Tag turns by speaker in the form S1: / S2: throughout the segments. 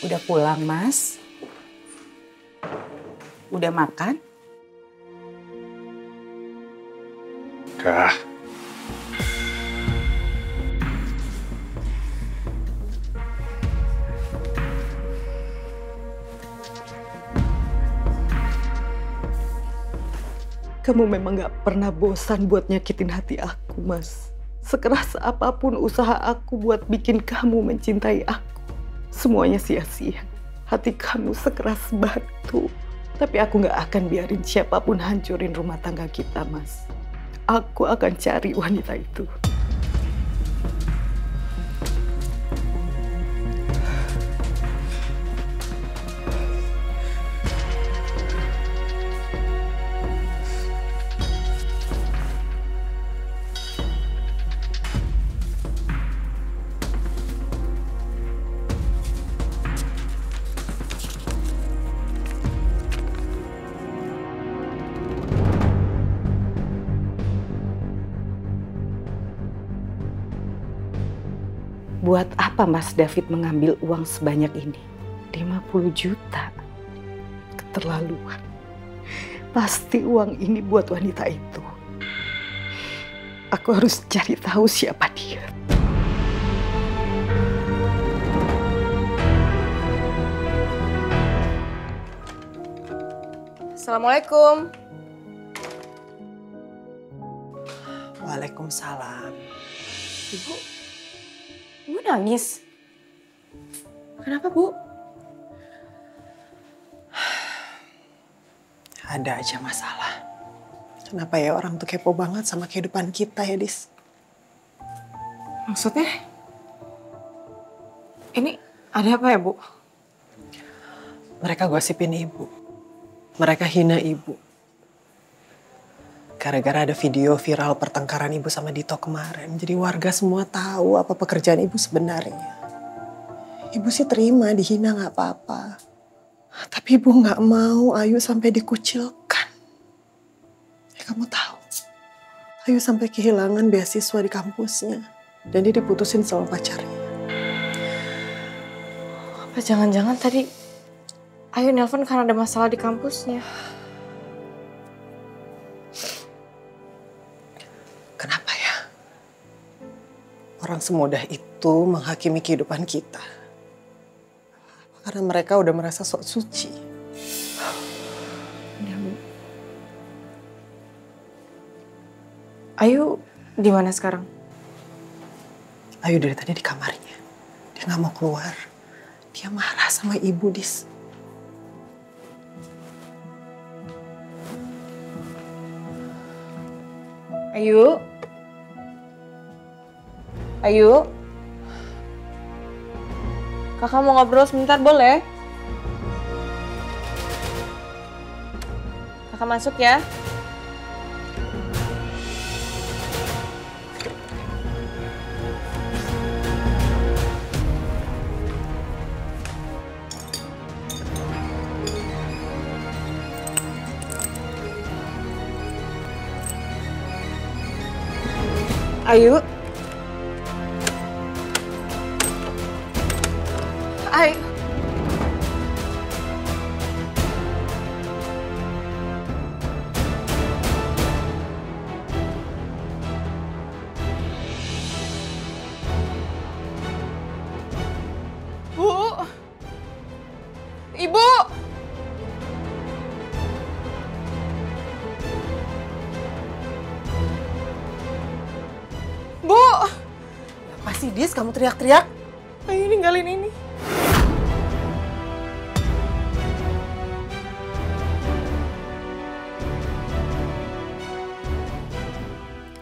S1: Udah pulang, Mas? Udah makan?
S2: Kak.
S3: Kamu memang gak pernah bosan buat nyakitin hati aku, Mas. Sekeras apapun usaha aku buat bikin kamu mencintai aku, semuanya sia-sia. Hati kamu sekeras batu. Tapi aku gak akan biarin siapapun hancurin rumah tangga kita, Mas. Aku akan cari wanita itu.
S1: Buat apa Mas David mengambil uang sebanyak ini? 50 juta.
S3: Keterlaluan. Pasti uang ini buat wanita itu. Aku harus cari tahu siapa dia.
S4: Assalamualaikum.
S5: Waalaikumsalam.
S4: Ibu nangis. Kenapa, Bu?
S5: Ada aja masalah. Kenapa ya orang tuh kepo banget sama kehidupan kita ya, Dis?
S4: Maksudnya? Ini ada apa ya, Bu?
S5: Mereka gosipin ibu. Mereka hina ibu. Gara-gara ada video viral pertengkaran ibu sama Dito kemarin. Jadi warga semua tahu apa pekerjaan ibu sebenarnya. Ibu sih terima dihina gak apa-apa. Tapi ibu gak mau Ayu sampai dikucilkan. Ya kamu tahu. Ayu sampai kehilangan beasiswa di kampusnya. Dan dia diputusin sama pacarnya.
S4: Apa jangan-jangan tadi Ayu nelpon karena ada masalah di kampusnya?
S5: Kenapa ya? Orang semudah itu menghakimi kehidupan kita. Karena mereka udah merasa sok suci.
S4: Ya, Bu. Ayu di mana sekarang?
S5: Ayu dari tadi di kamarnya. Dia nggak mau keluar. Dia marah sama ibu, Dis.
S4: Ayu? Ayu? Kakak mau ngobrol sebentar, boleh? Kakak masuk ya. Ayu. Ayu. Bu. Ibu. Bu.
S5: Apa sih, Dis? Kamu teriak-teriak?
S4: Ayu ninggalin ini.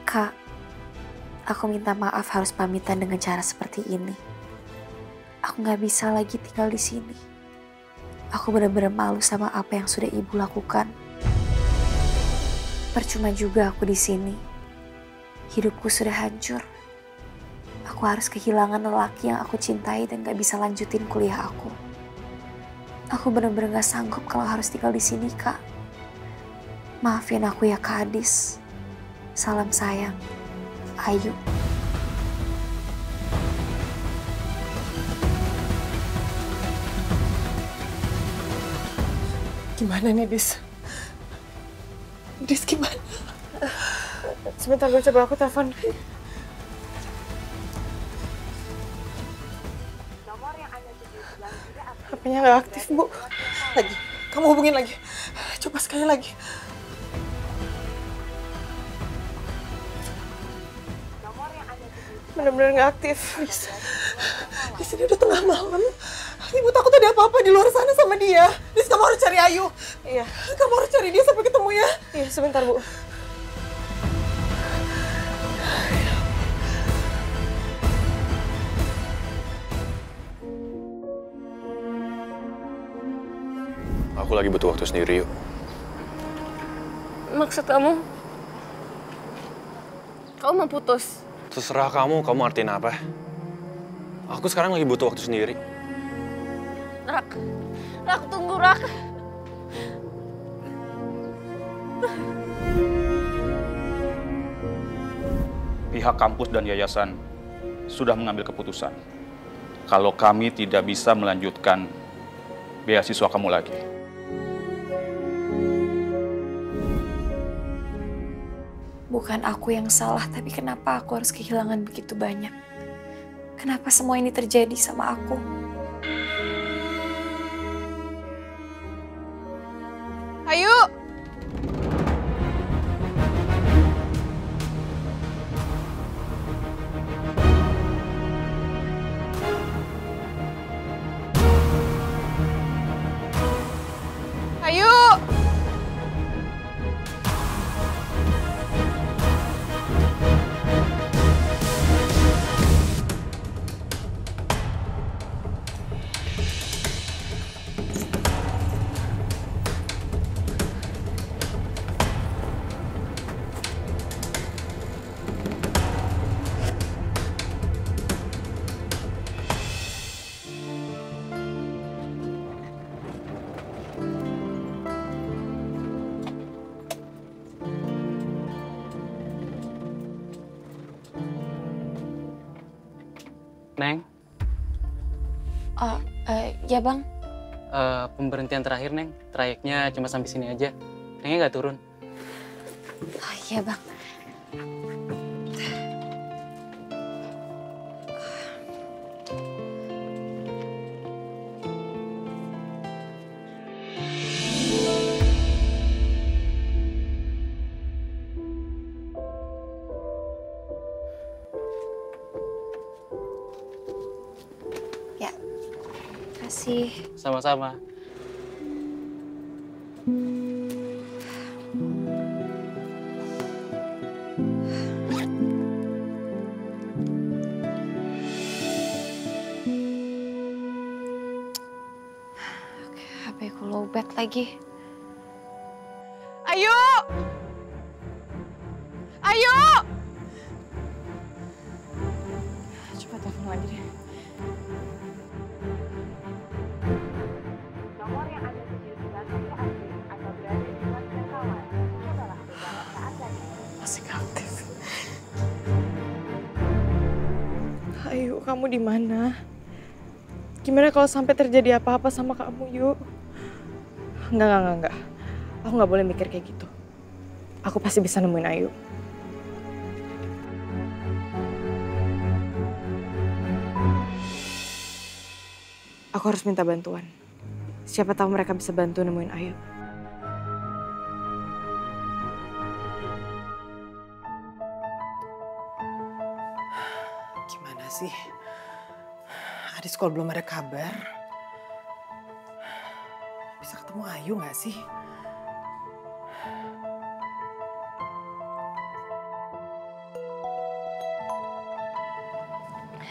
S6: Kak, aku minta maaf harus pamitan dengan cara seperti ini. Aku gak bisa lagi tinggal di sini. Aku benar-benar malu sama apa yang sudah ibu lakukan. Percuma juga aku di sini. Hidupku sudah hancur. Aku harus kehilangan lelaki yang aku cintai dan gak bisa lanjutin kuliah aku. Aku benar-benar gak sanggup kalau harus tinggal di sini, Kak. Maafin aku ya, Kak Adis. Salam sayang, Ayu.
S5: Gimana nih, Dis? Dis, gimana?
S4: Sebentar, Bu, coba aku telepon. HP-nya nggak aktif, Bu.
S5: Lagi, kamu hubungin lagi. Coba sekali lagi.
S4: Bener-bener nggak aktif.
S5: Di sini udah tengah malam. Ibu takut ada apa-apa di luar sana sama dia. Dis, kamu harus cari Ayu.
S4: Iya.
S5: Kamu harus cari dia sampai ketemu ya.
S4: Iya, sebentar, Bu.
S2: Aku lagi butuh waktu sendiri, yuk.
S4: Maksud kamu? Kamu mau putus?
S2: Terserah kamu artiin apa. Aku sekarang lagi butuh waktu sendiri.
S4: Rak, tunggu, Rak.
S7: Pihak kampus dan yayasan sudah mengambil keputusan kalau kami tidak bisa melanjutkan beasiswa kamu lagi.
S6: Bukan aku yang salah, tapi kenapa aku harus kehilangan begitu banyak? Kenapa semua ini terjadi sama aku?
S4: Ayu! Ayu!
S8: Neng,
S6: Ya bang,
S8: pemberhentian terakhir, Neng. Trayeknya cuma sampai sini aja. Nengnya nggak turun.
S6: ya bang. Ya, kasih.
S8: Sama-sama.
S6: HP ku lowbat lagi.
S4: Ayu! Ayu! Coba telepon lagi deh.
S5: Masih aktif.
S4: Ayu, kamu di mana? Gimana kalau sampai terjadi apa-apa sama kamu, Yuk? Enggak. Aku nggak boleh mikir kayak gitu. Aku pasti bisa nemuin Ayu. Aku harus minta bantuan. Siapa tahu mereka bisa bantu nemuin Ayu.
S5: Gimana sih? Adis kalau belum ada kabar. Bisa ketemu Ayu nggak sih?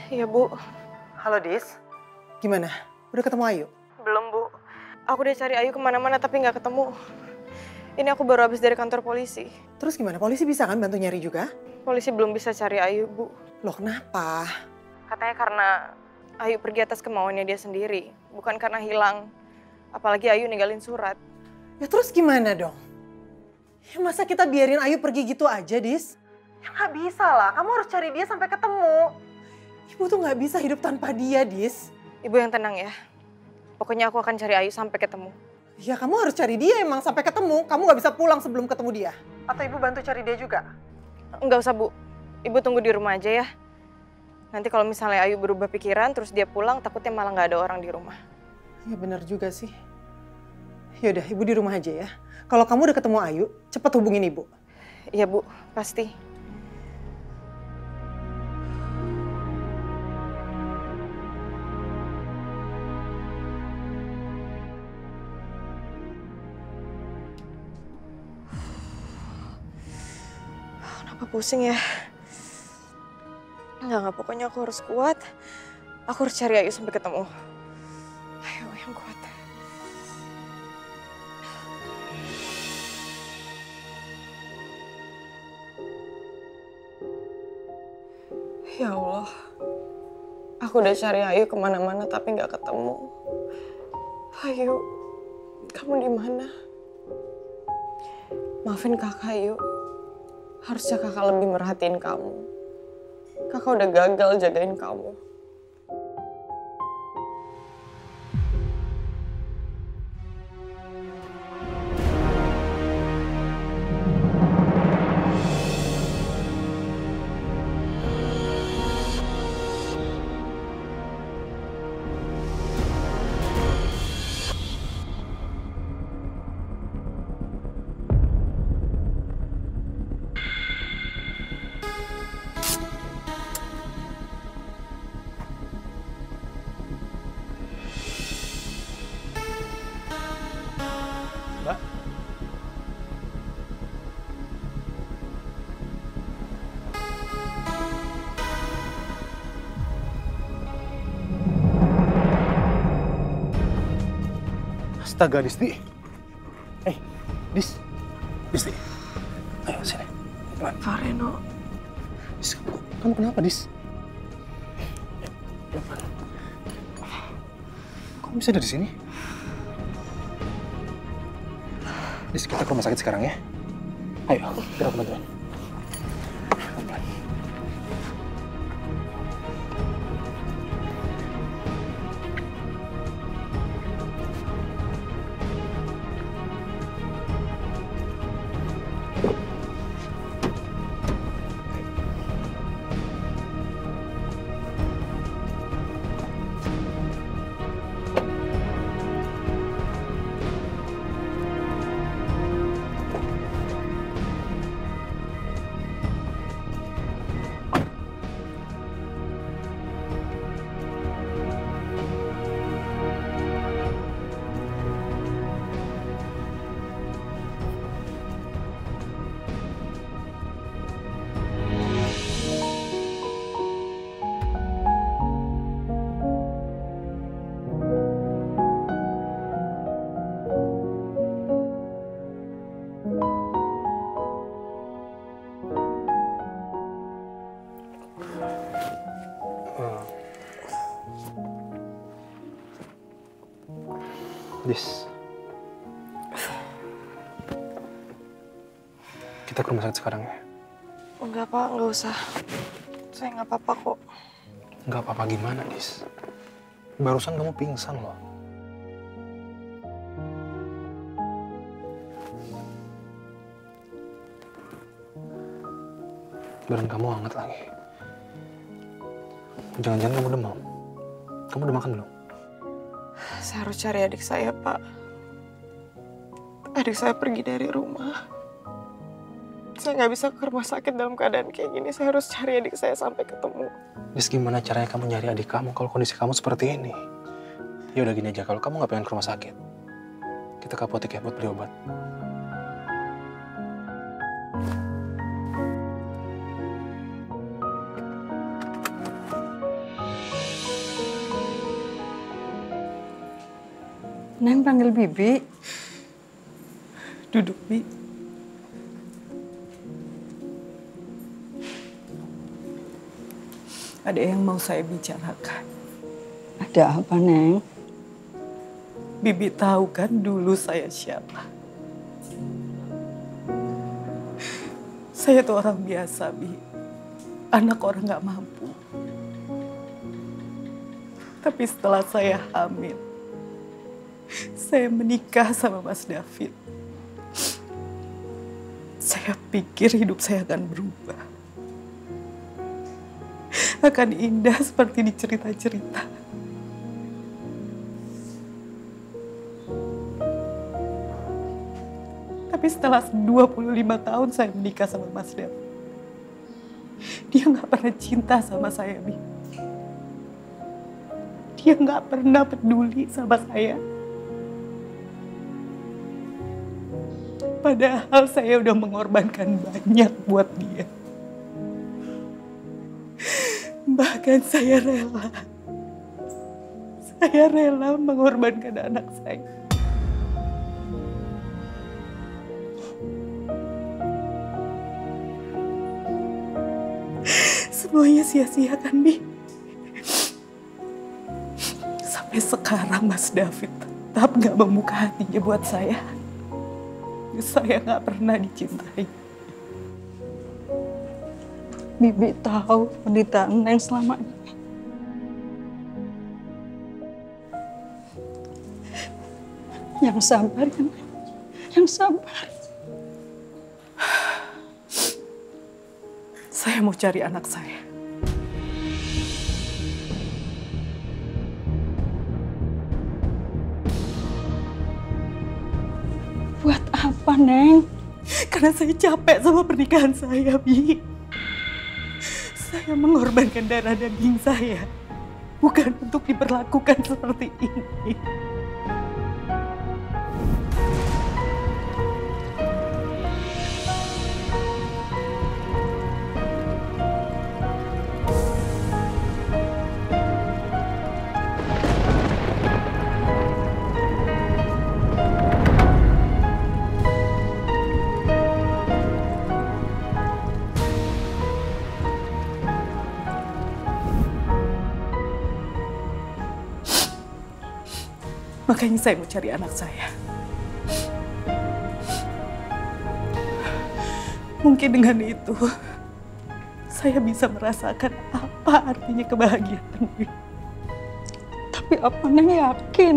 S4: Iya, Bu.
S5: Halo, Dis. Gimana? Udah ketemu Ayu?
S4: Belum, Bu. Aku udah cari Ayu kemana-mana tapi nggak ketemu. Ini aku baru habis dari kantor polisi.
S5: Terus gimana? Polisi bisa kan bantu nyari juga?
S4: Polisi belum bisa cari Ayu, Bu.
S5: Loh, kenapa?
S4: Katanya karena Ayu pergi atas kemauannya dia sendiri. Bukan karena hilang. Apalagi Ayu ninggalin surat.
S5: Ya terus gimana dong? Ya masa kita biarin Ayu pergi gitu aja, Dis? Ya nggak bisa lah. Kamu harus cari dia sampai ketemu. Ibu tuh nggak bisa hidup tanpa dia, Dis.
S4: Ibu yang tenang ya. Pokoknya aku akan cari Ayu sampai ketemu.
S5: Ya kamu harus cari dia emang sampai ketemu. Kamu nggak bisa pulang sebelum ketemu dia. Atau ibu bantu cari dia juga?
S4: Enggak usah, Bu. Ibu tunggu di rumah aja ya. Nanti kalau misalnya Ayu berubah pikiran terus dia pulang, takutnya malah nggak ada orang di rumah.
S5: Ya benar juga sih. Yaudah, ibu di rumah aja ya. Kalau kamu udah ketemu Ayu, cepat hubungin ibu.
S4: Iya, Bu. Pasti. Kenapa pusing ya? Enggak, pokoknya aku harus kuat. Aku harus cari Ayu sampai ketemu. Ayo, yang kuat. Ya Allah, aku udah cari Ayu kemana-mana tapi nggak ketemu. Ayu, kamu di mana? Maafin kakak, Ayu. Harusnya kakak lebih merhatiin kamu. Kakak udah gagal jagain kamu.
S2: Mbak? Astaga, Disti. Disti. Ayo, sini.
S4: Pak Reno.
S2: Dis, kamu kenapa, Dis? Kok bisa ada di sini? Dis, kita ke rumah sakit sekarang ya. Ayo, biar aku bantuin. Dis, kita ke rumah sakit sekarang ya?
S4: Enggak, Pak. Enggak usah. Saya nggak apa-apa kok.
S2: Nggak apa-apa gimana, Dis? Barusan kamu pingsan loh. Badan kamu hangat lagi. Jangan-jangan kamu demam. Kamu udah makan belum?
S4: Saya harus cari adik saya, Pak. Adik saya pergi dari rumah. Saya nggak bisa ke rumah sakit dalam keadaan kayak gini. Saya harus cari adik saya sampai ketemu.
S2: Dis, gimana caranya kamu nyari adik kamu kalau kondisi kamu seperti ini? Ya udah gini aja, kalau kamu nggak pengen ke rumah sakit, kita ke apotek ya buat beli obat.
S3: Neng panggil Bibi. Duduk, Bi. Ada yang mau saya bicarakan.
S1: Ada apa, Neng?
S3: Bibi tahu kan dulu saya siapa. Saya tuh orang biasa, Bi. Anak orang nggak mampu. Tapi setelah saya hamil, saya menikah sama Mas David, saya pikir hidup saya akan berubah. Akan indah seperti di cerita-cerita. Tapi setelah 25 tahun saya menikah sama Mas David, dia nggak pernah cinta sama saya, Bi. Dia nggak pernah peduli sama saya. Padahal saya udah mengorbankan banyak buat dia. Bahkan saya rela mengorbankan anak saya. Semuanya sia-sia kan, Bi? Sampai sekarang Mas David tetap gak membuka hatinya buat saya. Saya gak pernah dicintai.
S9: Bibi tahu penderitaan Neng selama ini. Yang sabar ya, Neng. Yang sabar.
S3: Saya mau cari anak saya.
S9: Buat apa, Neng?
S3: Karena saya capek sama pernikahan saya, Bi. Saya mengorbankan darah daging saya. Bukan untuk diperlakukan seperti ini. Makanya saya mau cari anak saya. Mungkin dengan itu, saya bisa merasakan apa artinya kebahagiaan.
S9: Tapi apa Neng yakin?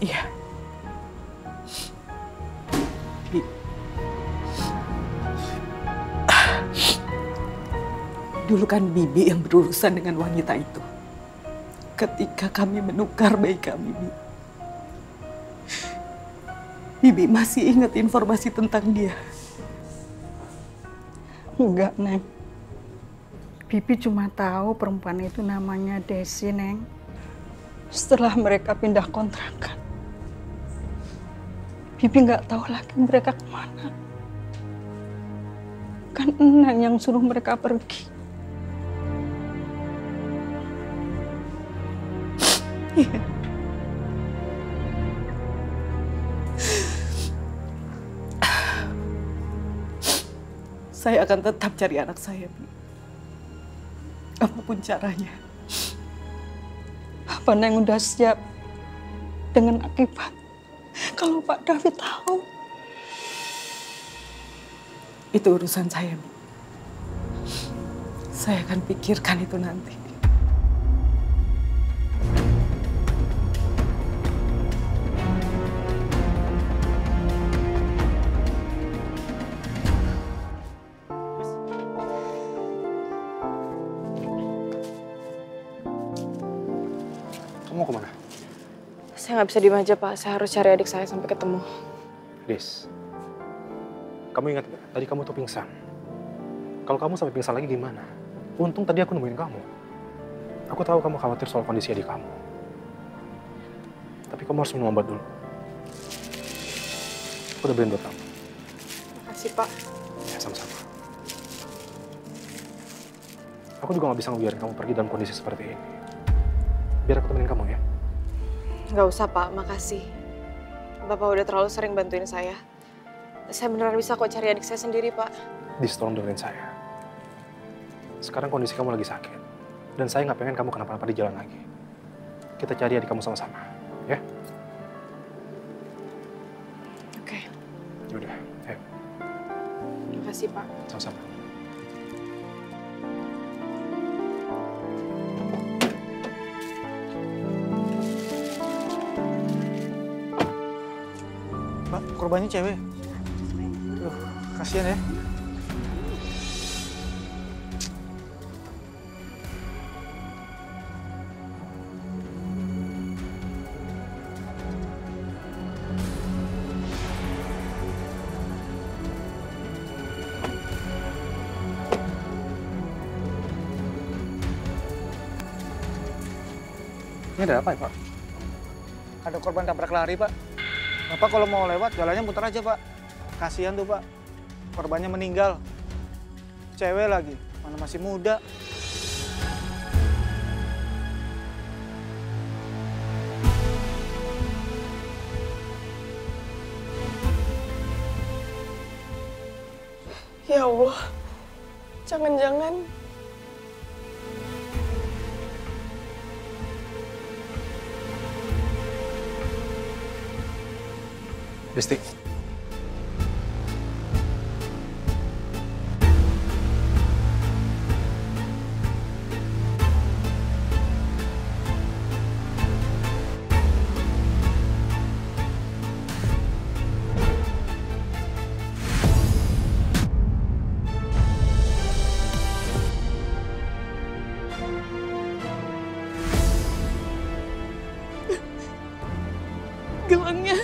S3: Iya. Bi. Dulu kan Bibi yang berurusan dengan wanita itu. Ketika kami menukar bayi kami, Bibi masih ingat informasi tentang dia.
S9: Enggak, Neng. Bibi cuma tahu perempuan itu namanya Desi, Neng. Setelah mereka pindah kontrakan, Bibi nggak tahu lagi mereka kemana. Kan Neng yang suruh mereka pergi.
S3: Iya. Saya akan tetap cari anak saya, Bi. Apapun caranya.
S9: Apa Neng udah siap dengan akibat kalau Pak David tahu?
S3: Itu urusan saya, Bi. Saya akan pikirkan itu nanti.
S2: Kamu mau kemana?
S4: Saya nggak bisa diem aja, Pak. Saya harus cari adik saya sampai ketemu.
S2: Liz, kamu ingat gak? Tadi kamu tuh pingsan. Kalau kamu sampai pingsan lagi gimana? Untung tadi aku nemuin kamu. Aku tahu kamu khawatir soal kondisi adik kamu. Tapi kamu harus minum obat dulu. Aku udah beliin buat kamu.
S4: Makasih, Pak.
S2: Ya, sama-sama. Aku juga gak bisa ngebiarin kamu pergi dalam kondisi seperti ini. Biar aku temenin kamu ya.
S4: Nggak usah, Pak. Makasih. Bapak udah terlalu sering bantuin saya. Saya beneran bisa kok cari adik saya sendiri, Pak.
S2: Dis, tolong dengerin saya. Sekarang kondisi kamu lagi sakit. Dan saya nggak pengen kamu kenapa-napa di jalan lagi. Kita cari adik kamu sama-sama, ya?
S4: Oke.
S2: Yaudah, ayo.
S4: Makasih, Pak.
S2: Sama-sama.
S10: korbannya cewek. Duh, kasihan ya.
S2: Ini ada apa ya, Pak?
S10: Ada korban tabrak lari, Pak. Bapak kalau mau lewat, jalannya muter aja, Pak. Kasihan tuh, Pak. Korbannya meninggal. Cewek lagi, mana masih muda.
S4: Ya Allah, jangan-jangan
S2: Desti.
S4: gelangnya.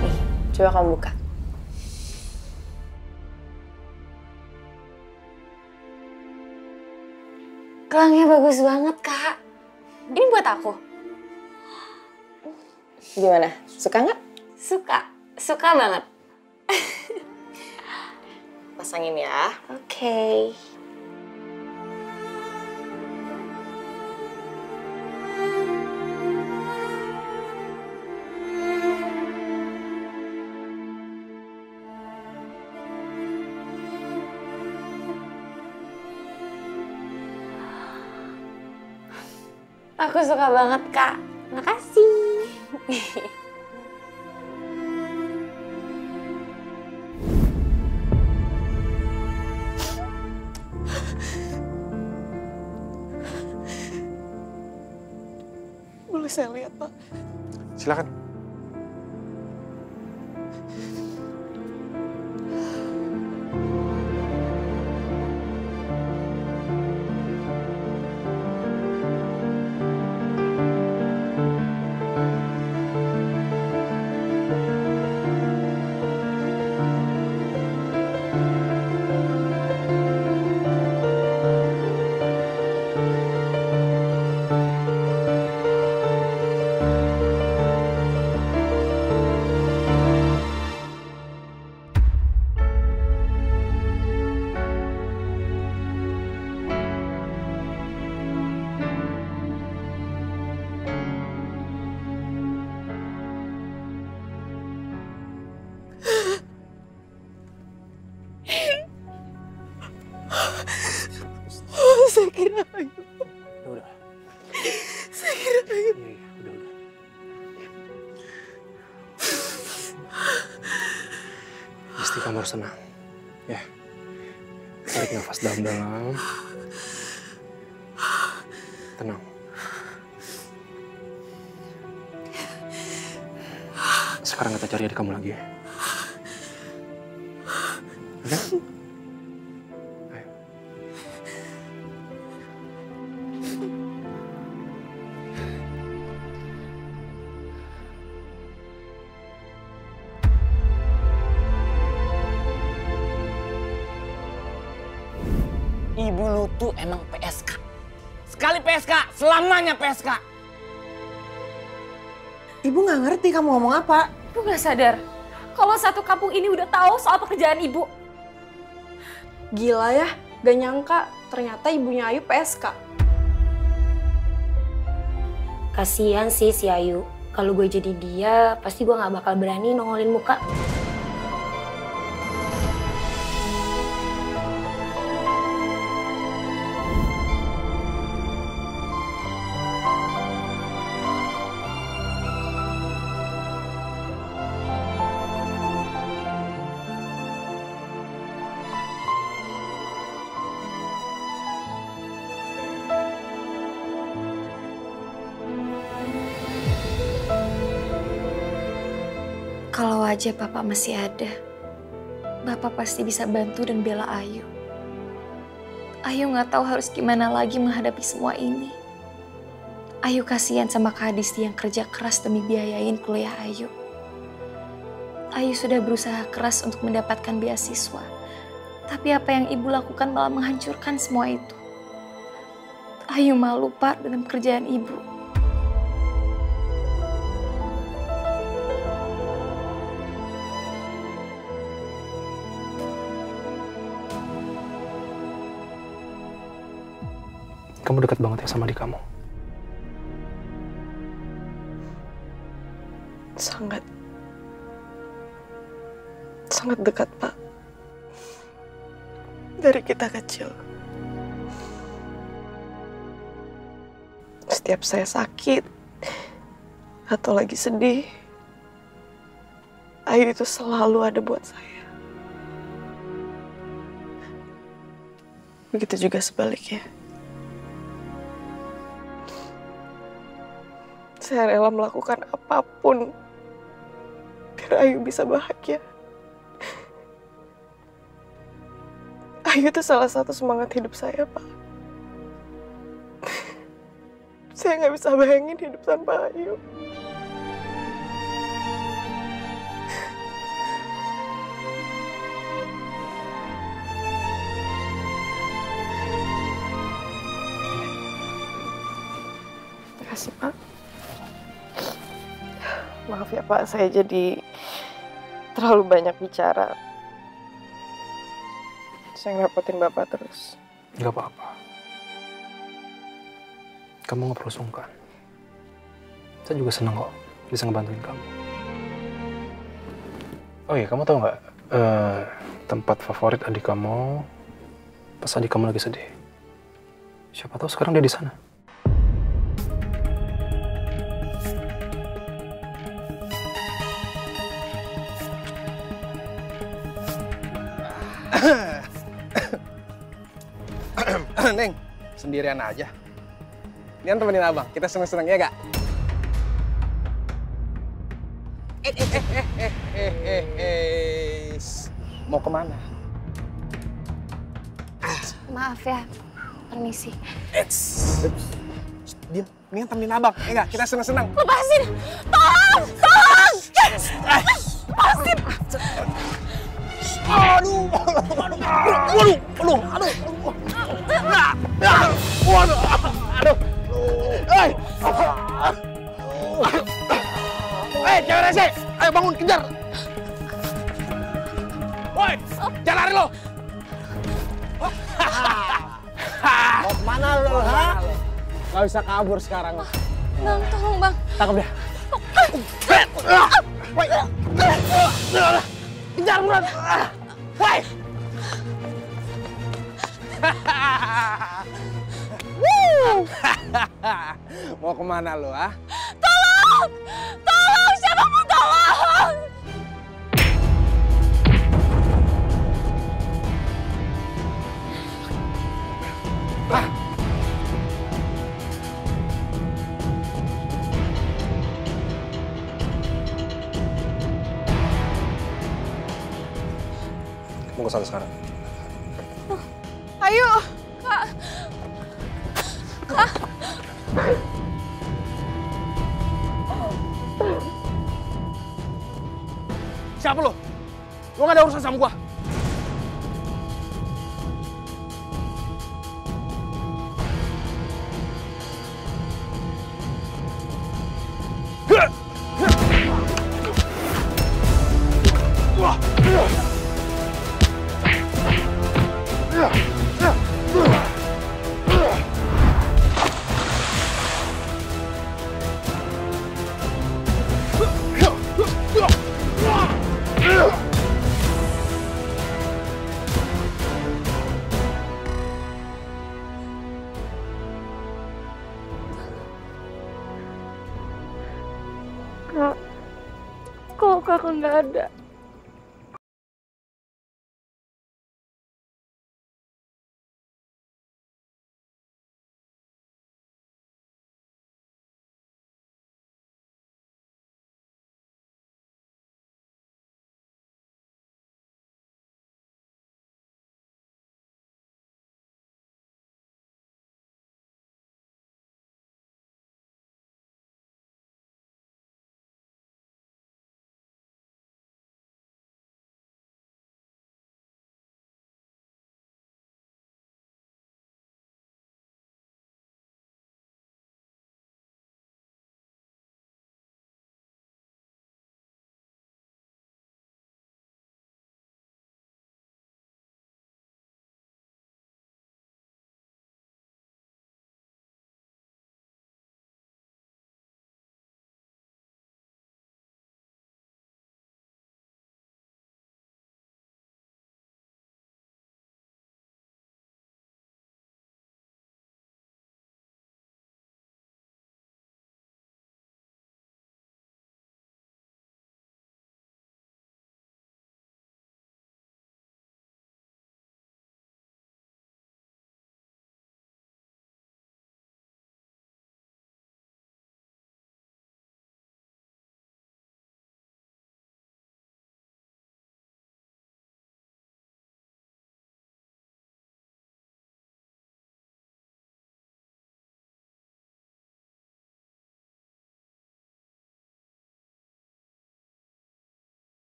S11: Nih, coba kamu buka. Gelangnya bagus banget, Kak. Ini buat aku. Gimana? Suka nggak? Suka. Suka banget. Pasangin ya. Oke. Aku suka banget, Kak. Makasih.
S4: Boleh saya lihat, Pak?
S2: Silakan.
S4: Saya kira Ayu.
S2: Udah.
S4: Saya kira Ayu.
S2: Iya, udah. Pasti kamu harus tenang. Ya. Tarik nafas dalam-dalam. Tenang. Sekarang kita cari adik kamu lagi ya. Oke? Ayo.
S12: Ibu lu tuh emang PSK. Sekali PSK, selamanya PSK.
S5: Ibu nggak ngerti kamu ngomong apa.
S6: Ibu nggak sadar kalau satu kampung ini udah tahu soal pekerjaan ibu.
S4: Gila ya, gak nyangka ternyata ibunya Ayu PSK.
S11: Kasian sih si Ayu. Kalau gue jadi dia, pasti gue nggak bakal berani nongolin muka.
S6: aja Bapak masih ada, Bapak pasti bisa bantu dan bela Ayu. Ayu nggak tahu harus gimana lagi menghadapi semua ini. Ayu kasihan sama Kak Adisti yang kerja keras demi biayain kuliah Ayu. Ayu sudah berusaha keras untuk mendapatkan beasiswa. Tapi apa yang ibu lakukan malah menghancurkan semua itu. Ayu malu Pak dengan pekerjaan ibu.
S2: Kamu dekat banget ya sama adik kamu?
S5: Sangat dekat, Pak. Dari kita kecil. Setiap saya sakit atau lagi sedih, Ayu itu selalu ada buat saya. Begitu juga sebaliknya. Saya rela melakukan apapun biar Ayu bisa bahagia. Ayu itu salah satu semangat hidup saya, Pak. Saya nggak bisa bayangin hidup tanpa Ayu. Terima kasih, Pak. Maaf ya Pak, saya jadi terlalu banyak bicara. Saya ngerepotin Bapak terus.
S2: Gak apa-apa. Kamu gak perlu sungkan. Saya juga senang kok bisa ngebantuin kamu. Oh iya, kamu tahu nggak tempat favorit adik kamu pas adik kamu lagi sedih? Siapa tahu sekarang dia di sana.
S13: Neng, sendirian aja. Nian temenin abang, kita seneng-seneng ya gak? Mau kemana?
S6: Maaf ya, permisi.
S13: Diam, Nian temenin abang, ya gak? Kita seneng-seneng.
S6: Lepasin! Tolong! Tolong! Lepasin!
S13: Aduh! Hei, cewek rese! Ayo bangun, kejar! Woi, jangan lari lo! Mau kemana lo, ha? Gak bisa kabur sekarang.
S6: Bang, tolong Bang.
S13: Tangkap dia. Woi! Kejar, buruan! Woi! Mau kemana lo, ah?
S6: Tolong! Tolong! Siapa pun tolong!
S2: Kamu ke sana sekarang.
S5: Ayo!
S6: Kak! Kak!
S13: Siapa lo? Lo gak ada urusan sama gua.
S6: Kak, kalau kakak nggak ada,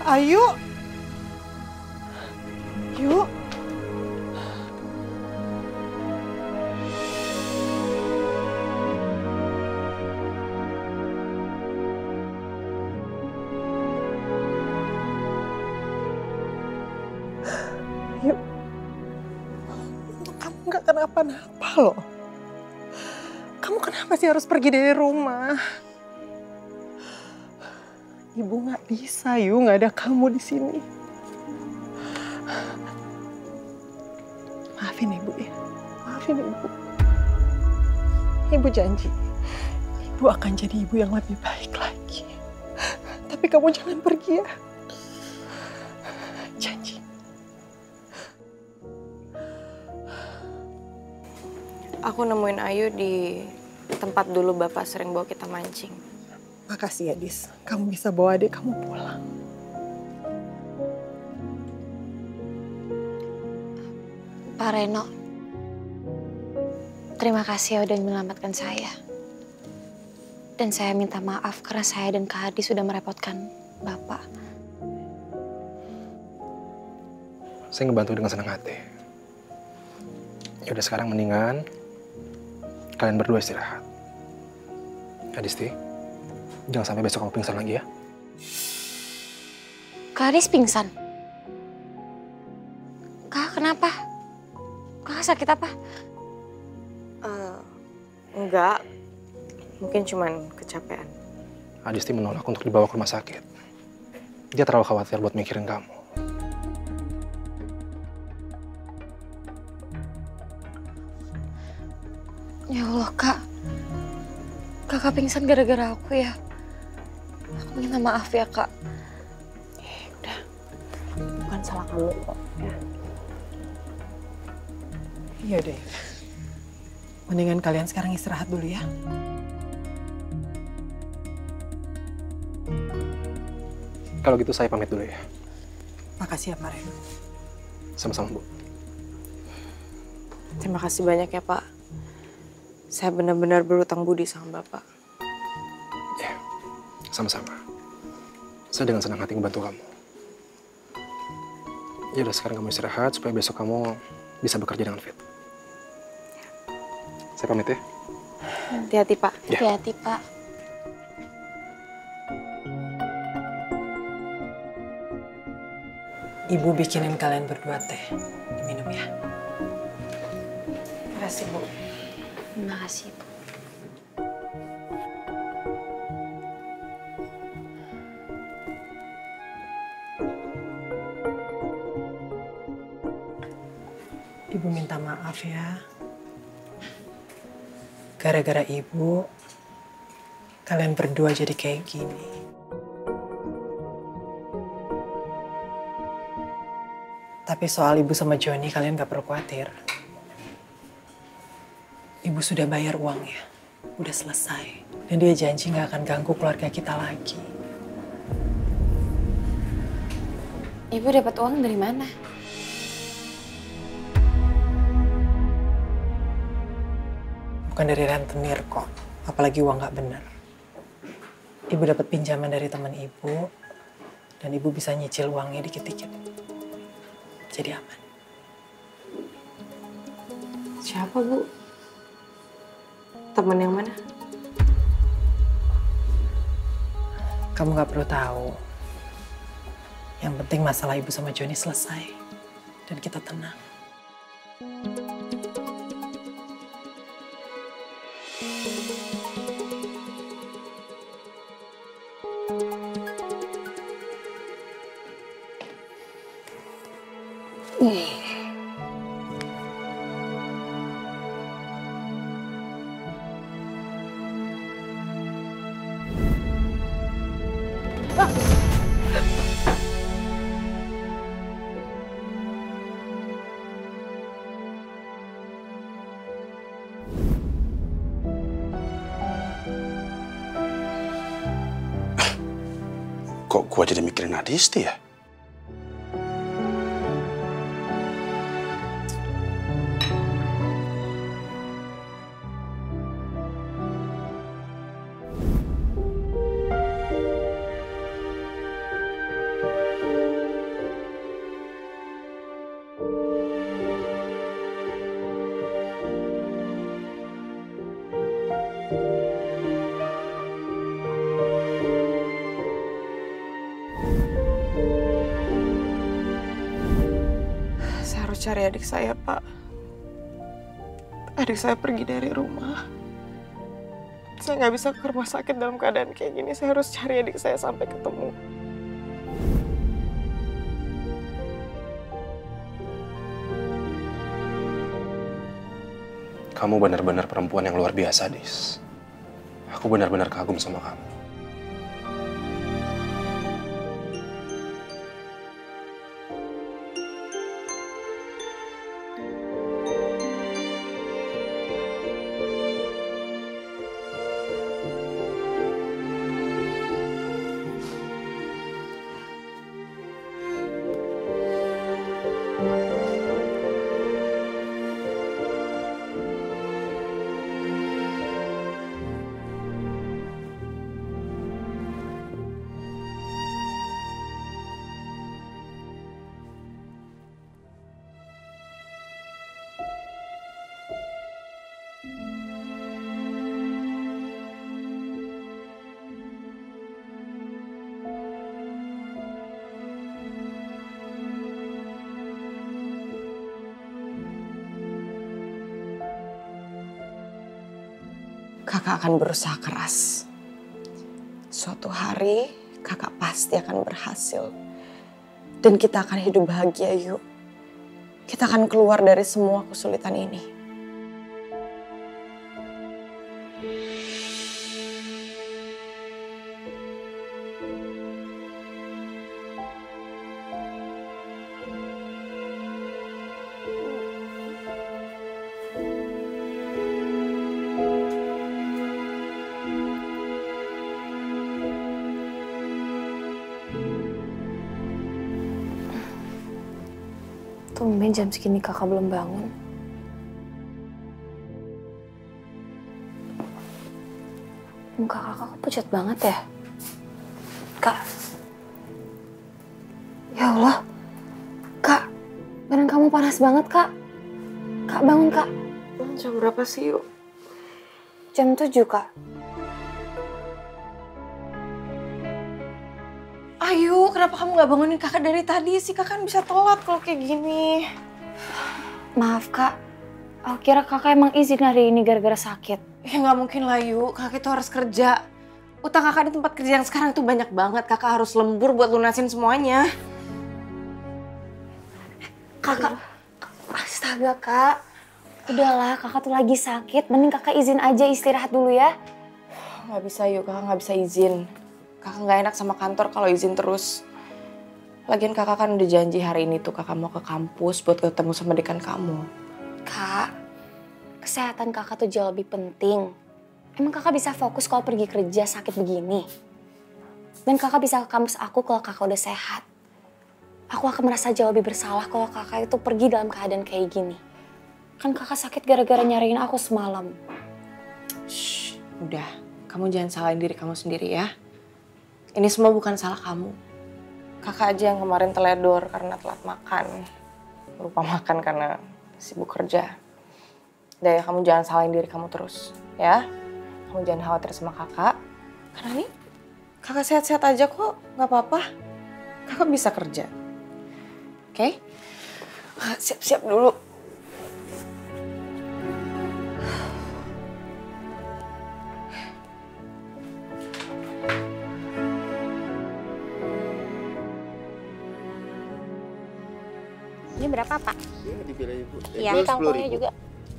S5: Ayu. Yuk. Yuk. Kamu nggak kenapa-napa loh. Kamu kenapa sih harus pergi dari rumah? Ibu nggak bisa, Yu, nggak ada kamu di sini. Maafin Ibu ya, maafin Ibu. Ibu janji, Ibu akan jadi ibu yang lebih baik lagi. Tapi kamu jangan pergi ya. Janji.
S4: Aku nemuin Ayu di tempat dulu Bapak sering bawa kita mancing.
S5: Makasih ya, Dis. Kamu bisa bawa adik kamu pulang.
S6: Pak Reno, terima kasih ya udah menyelamatkan saya. Dan saya minta maaf karena saya dan Kak Hadi sudah merepotkan Bapak.
S2: Saya ngebantu dengan senang hati. Ya udah sekarang mendingan kalian berdua istirahat. Adisti, jangan sampai besok kamu pingsan lagi ya.
S6: Kak Hadi pingsan? Kak, kenapa? Kak sakit apa?
S4: Enggak, mungkin cuman kecapean.
S2: Adisti menolak untuk dibawa ke rumah sakit. Dia terlalu khawatir buat mikirin kamu.
S6: Ya Allah, Kak. Kakak pingsan gara-gara aku ya. Aku minta maaf ya, Kak.
S5: Udah, bukan salah kamu kok. Ya. Iya deh. Mendingan kalian sekarang istirahat dulu ya.
S2: Kalau gitu saya pamit dulu ya.
S5: Makasih ya, Pak Reno.
S2: Sama-sama, Bu.
S4: Terima kasih banyak ya, Pak. Saya benar-benar berutang budi sama Bapak.
S2: Ya, sama-sama. Saya dengan senang hati ngebantu kamu. Ya udah sekarang kamu istirahat supaya besok kamu bisa bekerja dengan fit. Saya pamit ya.
S4: Hati-hati, Pak.
S2: Ya.
S6: Hati-hati, Pak.
S5: Ibu bikinin kalian berdua teh. Diminum ya.
S4: Terima kasih, Bu.
S6: Terima kasih, Bu.
S5: Ibu minta maaf ya. Gara-gara Ibu, kalian berdua jadi kayak gini. Tapi soal Ibu sama Joni, kalian gak perlu khawatir. Ibu sudah bayar uangnya, udah selesai. Dan dia janji gak akan ganggu keluarga kita lagi.
S6: Ibu dapat uang dari mana?
S5: Bukan dari rentenir kok, apalagi uang gak benar. Ibu dapat pinjaman dari teman Ibu, dan Ibu bisa nyicil uangnya dikit-dikit. Jadi aman.
S4: Siapa, Bu? Temen yang mana?
S5: Kamu gak perlu tahu. Yang penting masalah Ibu sama Joni selesai. Dan kita tenang.
S14: Kok gua jadi mikirin Adisti ya?
S4: Saya harus cari adik saya, Pak. Adik saya pergi dari rumah. Saya nggak bisa ke rumah sakit dalam keadaan kayak gini. Saya harus cari adik saya sampai ketemu.
S2: Kamu benar-benar perempuan yang luar biasa, Dis. Aku benar-benar kagum sama kamu.
S5: Kakak akan berusaha keras. Suatu hari kakak pasti akan berhasil. Dan kita akan hidup bahagia, yuk. Kita akan keluar dari semua kesulitan ini.
S6: Tumben jam segini kakak belum bangun. Muka kakak kok pucat banget ya? Kak. Ya Allah. Kak, badan kamu panas banget, Kak. Kak, bangun, Kak.
S4: Jam berapa sih, yuk?
S6: Jam 7, Kak.
S4: Ayu, kenapa kamu nggak bangunin kakak dari tadi sih? Kakak kan bisa telat kalau kayak gini.
S6: Maaf, Kak. Aku kira kakak emang izin hari ini gara-gara sakit.
S4: Ya nggak mungkin lah, Yu. Kakak itu harus kerja. Utang kakak di tempat kerja yang sekarang itu banyak banget. Kakak harus lembur buat lunasin semuanya.
S6: Kakak, astaga, Kak. Udahlah, kakak tuh lagi sakit. Mending kakak izin aja istirahat dulu ya.
S4: Nggak bisa, Yu. Kakak nggak bisa izin. Kakak nggak enak sama kantor kalau izin terus. Lagian kakak kan udah janji hari ini tuh kakak mau ke kampus buat ketemu sama dekan kamu.
S6: Kak, kesehatan kakak tuh jauh lebih penting. Emang kakak bisa fokus kalau pergi kerja sakit begini? Dan kakak bisa ke kampus aku kalau kakak udah sehat. Aku akan merasa jauh lebih bersalah kalau kakak itu pergi dalam keadaan kayak gini. Kan kakak sakit gara-gara nyariin aku semalam.
S4: Shh, udah. Kamu jangan salahin diri kamu sendiri ya. Ini semua bukan salah kamu. Kakak aja yang kemarin teledor karena telat makan. Lupa makan karena sibuk kerja. Udah ya, kamu jangan salahin diri kamu terus. Ya, kamu jangan khawatir sama kakak. Karena nih, kakak sehat-sehat aja kok. Gak apa-apa. Kakak bisa kerja. Oke? Siap-siap dulu.
S14: Ini berapa, Pak?
S15: Ini dipilih Ibu.
S14: Iya, kangkungnya juga.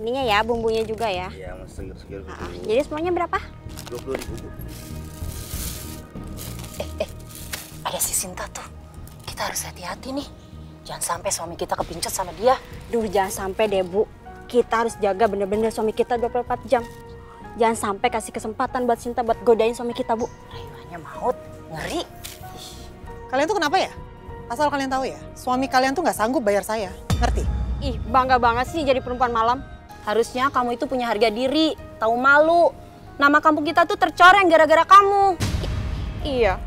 S14: Ininya ya, bumbunya juga ya.
S15: Iya, Mas segar-segar.
S14: Jadi semuanya berapa?
S15: 20.000, Bu.
S16: Ada si Sinta tuh. Kita harus hati-hati nih. Jangan sampai suami kita kepincut sama dia.
S14: Duh, jangan sampai deh, Bu. Kita harus jaga bener-bener suami kita 24 jam. Jangan sampai kasih kesempatan buat Sinta buat godain suami kita, Bu.
S16: Rayuannya maut, ngeri.
S5: Kalian tuh kenapa ya? Asal kalian tahu ya, suami kalian tuh nggak sanggup bayar saya, ngerti?
S14: Ih, bangga banget sih jadi perempuan malam. Harusnya kamu itu punya harga diri, tahu malu. Nama kampung kita tuh tercoreng gara-gara kamu. Iya,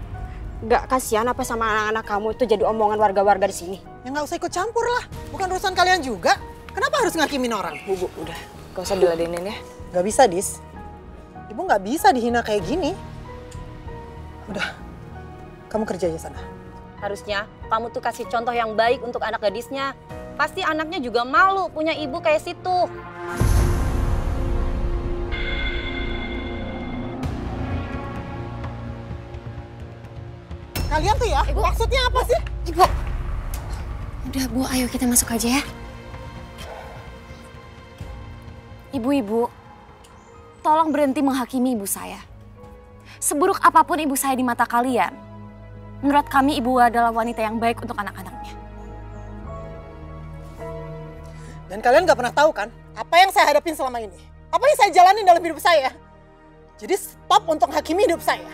S14: nggak kasihan apa sama anak-anak kamu itu jadi omongan warga-warga di sini?
S5: Ya nggak usah ikut campur lah. Bukan urusan kalian juga. Kenapa harus ngakimin orang?
S4: Bu, udah. Gak usah diladenin ya.
S5: Gak bisa, Dis. Ibu nggak bisa dihina kayak gini. Udah, kamu kerja aja sana.
S14: Harusnya kamu tuh kasih contoh yang baik untuk anak gadisnya. Pasti anaknya juga malu punya ibu kayak situ.
S5: Kalian tuh ya, Ibu. Maksudnya apa sih?
S6: Ibu, udah Bu, ayo kita masuk aja ya. Ibu-ibu, tolong berhenti menghakimi ibu saya. Seburuk apapun ibu saya di mata kalian, menurut kami ibu adalah wanita yang baik untuk anak-anaknya.
S5: Dan kalian gak pernah tahu kan, apa yang saya hadapin selama ini? Apa yang saya jalanin dalam hidup saya? Jadi stop untuk menghakimi hidup saya.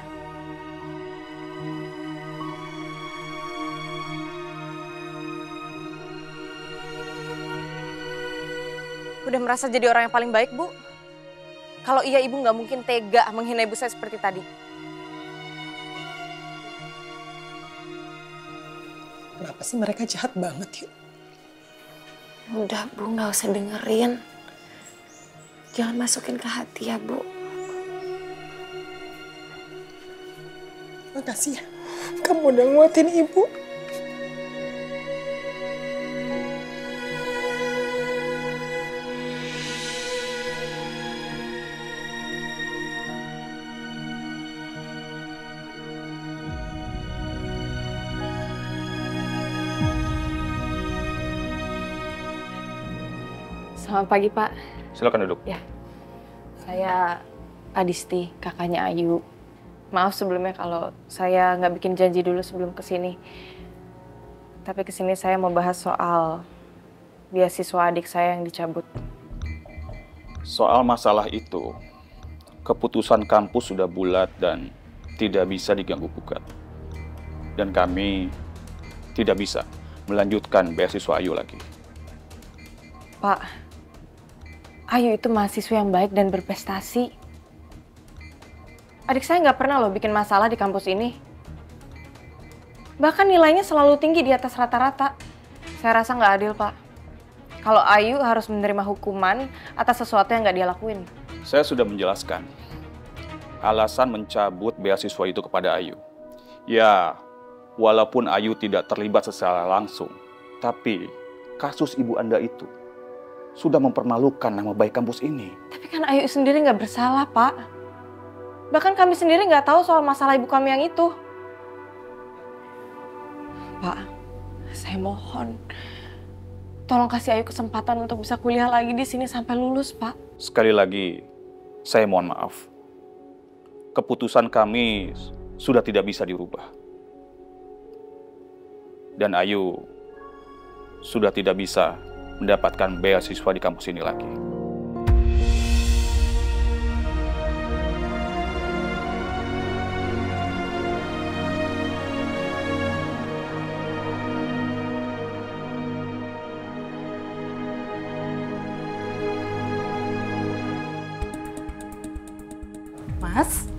S4: Udah merasa jadi orang yang paling baik, Bu? Kalau iya, Ibu nggak mungkin tega menghina ibu saya seperti tadi.
S5: Kenapa sih mereka jahat banget, yuk?
S6: Udah Bu, nggak usah dengerin. Jangan masukin ke hati ya, Bu.
S5: Makasih ya, kamu udah nguatin ibu.
S4: Selamat pagi, Pak.
S7: Silakan duduk.
S4: Ya, saya Adisti, kakaknya Ayu. Maaf sebelumnya kalau saya nggak bikin janji dulu sebelum kesini. Tapi kesini saya mau bahas soal beasiswa adik saya yang dicabut.
S7: Soal masalah itu, keputusan kampus sudah bulat dan tidak bisa diganggu-gugat. Dan kami tidak bisa melanjutkan beasiswa Ayu lagi.
S4: Pak, Ayu itu mahasiswa yang baik dan berprestasi. Adik saya nggak pernah loh bikin masalah di kampus ini. Bahkan nilainya selalu tinggi di atas rata-rata. Saya rasa nggak adil, Pak. Kalau Ayu harus menerima hukuman atas sesuatu yang nggak dia lakuin.
S7: Saya sudah menjelaskan alasan mencabut beasiswa itu kepada Ayu. Ya, walaupun Ayu tidak terlibat secara langsung, tapi kasus ibu Anda itu sudah mempermalukan nama baik kampus ini.
S4: Tapi kan Ayu sendiri nggak bersalah, Pak. Bahkan kami sendiri nggak tahu soal masalah ibu kami yang itu. Pak, saya mohon, tolong kasih Ayu kesempatan untuk bisa kuliah lagi di sini sampai lulus, Pak.
S7: Sekali lagi, saya mohon maaf. Keputusan kami sudah tidak bisa dirubah. Dan Ayu sudah tidak bisa mendapatkan beasiswa di kampus ini lagi.
S9: Mas?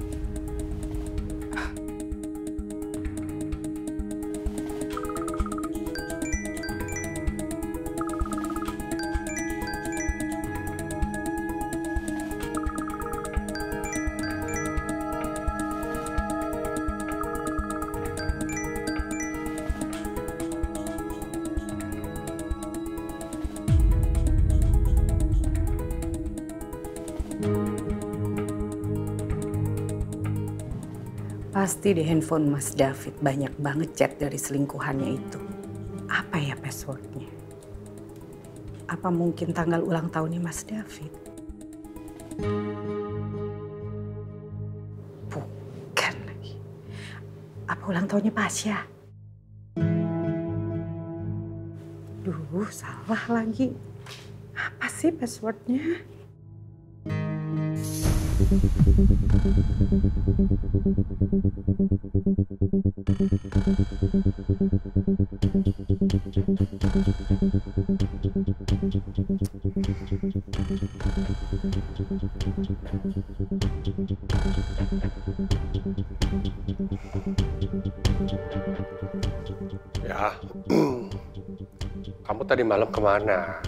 S1: Pasti di handphone Mas David banyak banget chat dari selingkuhannya itu. Apa ya passwordnya? Apa mungkin tanggal ulang tahunnya Mas David? Bukan lagi. Apa ulang tahunnya Pasya? Duh, salah lagi. Apa sih passwordnya?
S17: Ya, kamu tadi malam kemana?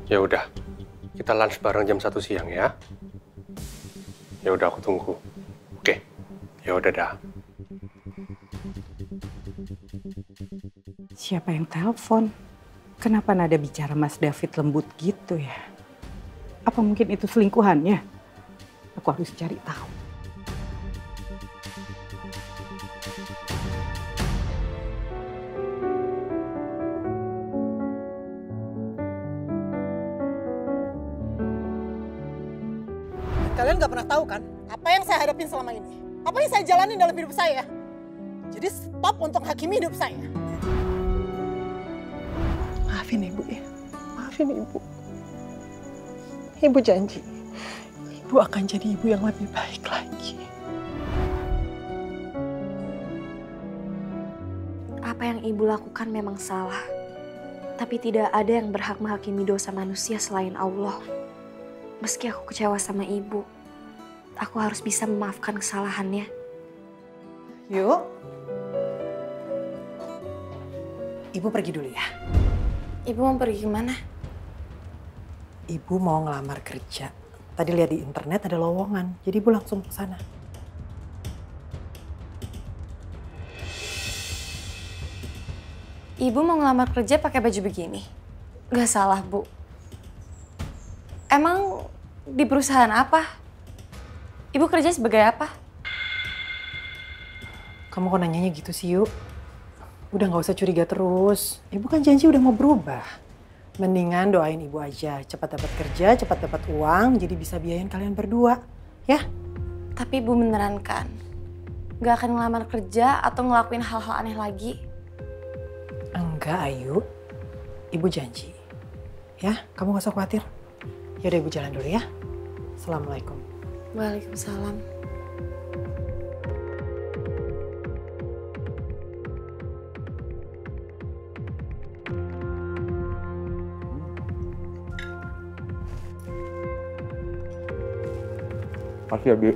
S17: Ya udah, kita lunch bareng jam 1 siang ya. Ya udah, aku tunggu. Oke, ya udah dah.
S1: Siapa yang telepon? Kenapa nada bicara Mas David lembut gitu ya? Apa mungkin itu selingkuhannya? Aku harus cari tahu.
S5: Kalian gak pernah tahu kan apa yang saya hadapin selama ini? Apa yang saya jalanin dalam hidup saya? Jadi stop untuk hakimi hidup saya. Maafin Ibu ya. Maafin Ibu. Ibu janji, Ibu akan jadi ibu yang lebih baik lagi.
S6: Apa yang ibu lakukan memang salah. Tapi tidak ada yang berhak menghakimi dosa manusia selain Allah. Meski aku kecewa sama ibu, aku harus bisa memaafkan kesalahannya.
S5: Yuk. Ibu pergi dulu ya.
S6: Ibu mau pergi kemana?
S5: Ibu mau ngelamar kerja. Tadi lihat di internet ada lowongan, jadi Ibu langsung ke sana.
S6: Ibu mau ngelamar kerja pakai baju begini? Gak salah, Bu. Emang di perusahaan apa? Ibu kerja sebagai apa?
S5: Kamu kok nanyanya gitu sih, Yuk? Udah gak usah curiga terus. Ibu kan janji udah mau berubah. Mendingan doain Ibu aja. Cepat dapat kerja, cepat dapat uang, jadi bisa biayain kalian berdua. Ya?
S6: Tapi Ibu beneran kan? Gak akan ngelamar kerja atau ngelakuin hal-hal aneh lagi?
S5: Enggak, Ayu. Ibu janji. Ya, kamu gak usah khawatir. Yaudah Ibu jalan dulu ya. Assalamualaikum.
S6: Waalaikumsalam.
S7: Makasih ya, Bi.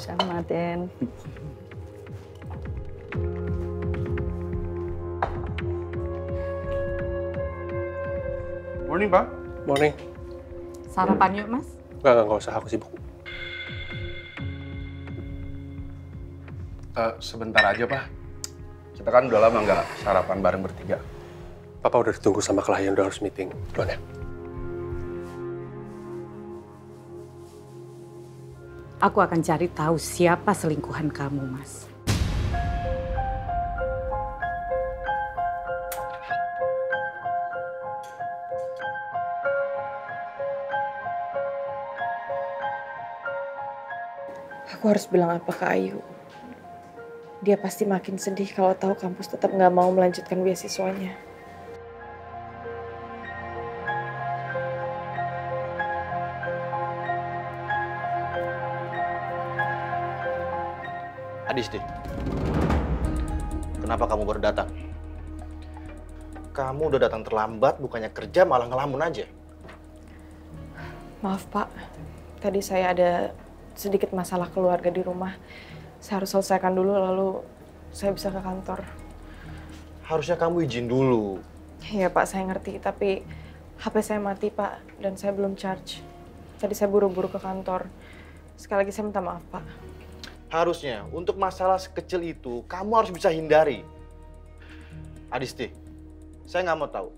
S9: Sama, Den.
S2: Morning, Pak.
S17: Morning.
S9: Sarapan yuk, Mas.
S17: Enggak usah, aku sibuk.
S2: Sebentar aja, Pak. Kita kan udah lama nggak sarapan bareng bertiga.
S17: Papa udah ditunggu sama klien, udah harus meeting. Duluan ya.
S1: Aku akan cari tahu siapa selingkuhan kamu, Mas.
S4: Aku harus bilang apa ke Ayu? Dia pasti makin sedih kalau tahu kampus tetap nggak mau melanjutkan beasiswanya.
S15: Adisti, kenapa kamu baru datang? Kamu udah datang terlambat, bukannya kerja malah ngelamun aja.
S4: Maaf Pak, tadi saya ada sedikit masalah keluarga di rumah. Saya harus selesaikan dulu lalu saya bisa ke kantor.
S15: Harusnya kamu izin dulu.
S4: Iya Pak, saya ngerti, tapi HP saya mati Pak dan saya belum charge. Tadi saya buru-buru ke kantor. Sekali lagi saya minta maaf Pak.
S15: Harusnya untuk masalah sekecil itu kamu harus bisa hindari. Adisti, saya nggak mau tahu.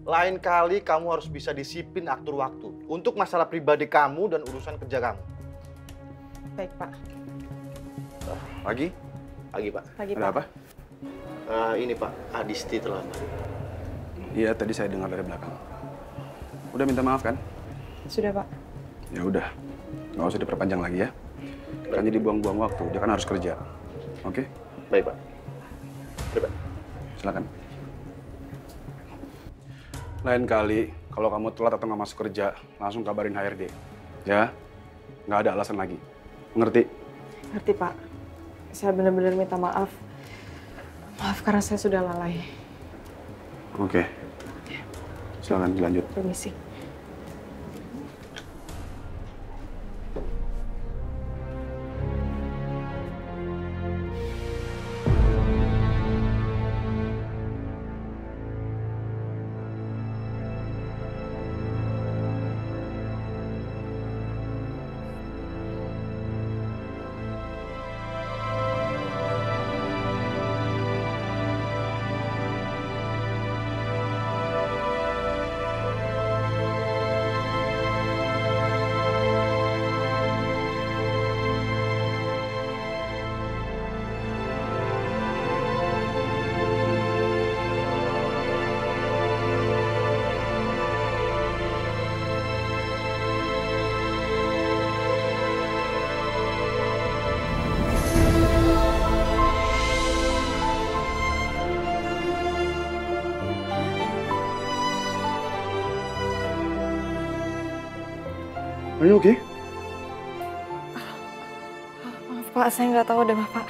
S15: Lain kali kamu harus bisa disiplin atur waktu untuk masalah pribadi kamu dan urusan kerja kamu.
S4: Baik Pak.
S15: Pagi? Pagi Pak.
S4: Pagi
S2: Ada
S4: Pak.
S2: apa?
S15: Ini Pak, Adisti terlambat.
S2: Iya, tadi saya dengar dari belakang. Udah minta maaf kan?
S4: Sudah Pak.
S2: Ya udah, nggak usah diperpanjang lagi ya. Kan jadi buang-buang waktu, dia kan harus kerja. Oke?
S15: Baik Pak. Baik Pak.
S2: Silakan. Lain kali
S18: kalau kamu telat atau nggak masuk kerja, langsung kabarin HRD. Ya, nggak ada alasan lagi. Mengerti?
S4: Ngerti, Pak. Saya benar-benar minta maaf. Maaf karena saya sudah lalai.
S18: Oke. Silakan dilanjut.
S4: Permisi.
S18: Are you okay?
S4: Maaf, Pak. Saya nggak tahu ada Bapak.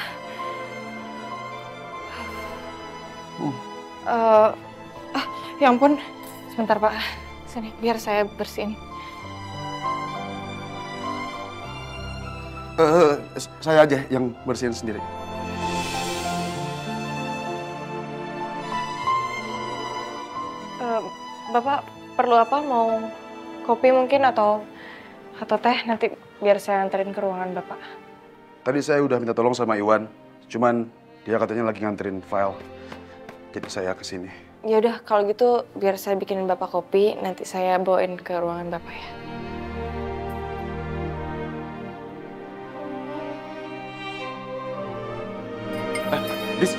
S4: Ya ampun. Sebentar, Pak. Sini, biar saya bersihin.
S18: Saya aja yang bersihin sendiri.
S4: Bapak perlu apa? Mau kopi mungkin atau teh? Nanti biar saya anterin ke ruangan Bapak.
S18: Tadi saya udah minta tolong sama Iwan, cuman dia katanya lagi nganterin file. Jadi saya kesini.
S4: Ya udah, kalau gitu biar saya bikinin Bapak kopi, nanti saya bawain ke ruangan Bapak ya.
S18: Dis,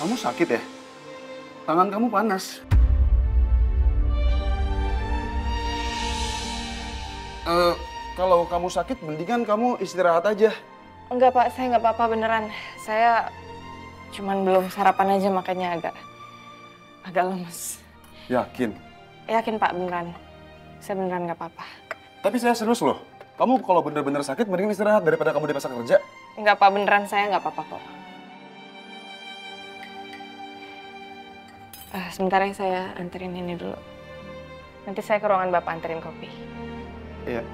S18: kamu sakit ya? Tangan kamu panas. Kalau kamu sakit, mendingan kamu istirahat aja.
S4: Enggak, Pak. Saya nggak apa-apa beneran. Saya cuman belum sarapan aja, makanya agak lemes.
S18: Yakin?
S4: Yakin, Pak, beneran. Saya beneran nggak apa-apa.
S18: Tapi saya serius loh. Kamu kalau bener-bener sakit, mendingan istirahat daripada kamu dipaksa kerja.
S4: Enggak, Pak. Beneran saya nggak apa-apa kok. Sebentar ya, saya anterin ini dulu. Nanti saya ke ruangan Bapak anterin kopi.
S18: Iya.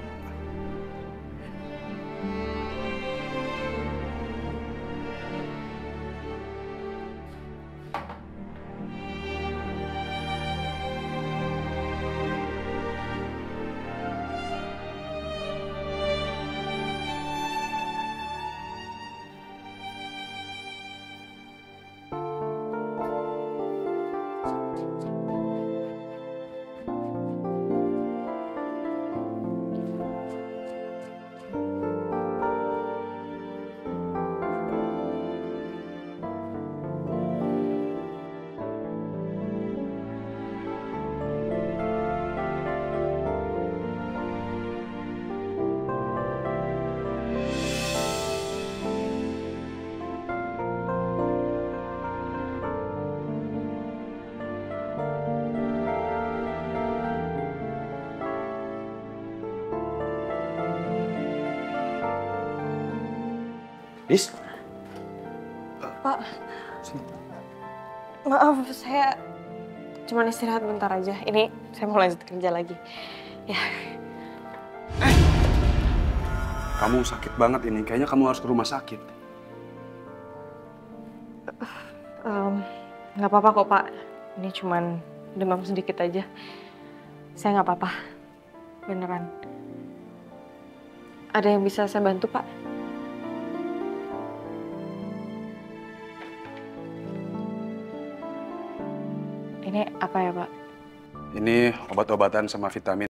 S18: Dis?
S4: Pak, maaf, saya cuma istirahat bentar aja. Ini saya mau lanjut kerja lagi. Ya.
S18: Kamu sakit banget ini. Kayaknya kamu harus ke rumah sakit.
S4: Nggak apa-apa kok, Pak. Ini cuman demam sedikit aja. Saya nggak apa-apa. Beneran. Ada yang bisa saya bantu, Pak? Ini apa ya, Pak?
S18: Ini obat-obatan sama vitamin.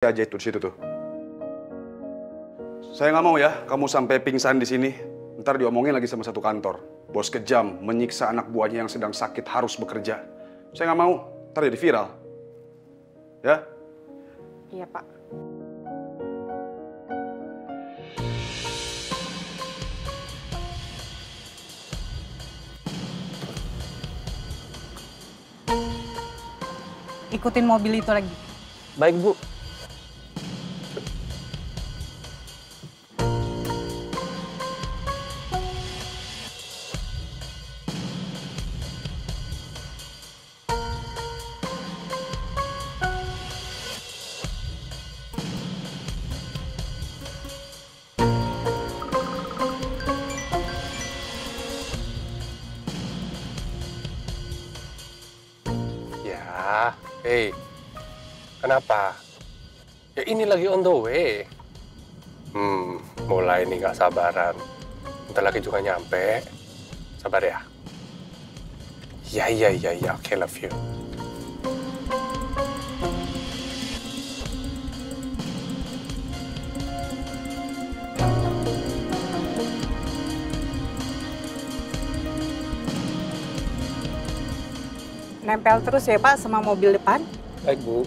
S18: kita aja itu di situ tuh. Saya nggak mau ya kamu sampai pingsan di sini. Ntar diomongin lagi sama satu kantor. Bos kejam, menyiksa anak buahnya yang sedang sakit harus bekerja. Saya nggak mau, ntar jadi viral. Ya?
S4: Iya, Pak.
S1: Ikutin mobil itu lagi.
S17: Baik, Bu. Hei, kenapa? Ya ini lagi on the way. Mulai nih nggak sabaran. Bentar lagi juga nyampe. Sabar ya. Ya, oke, love you.
S1: Nempel terus ya Pak sama mobil depan.
S17: Baik, Bu.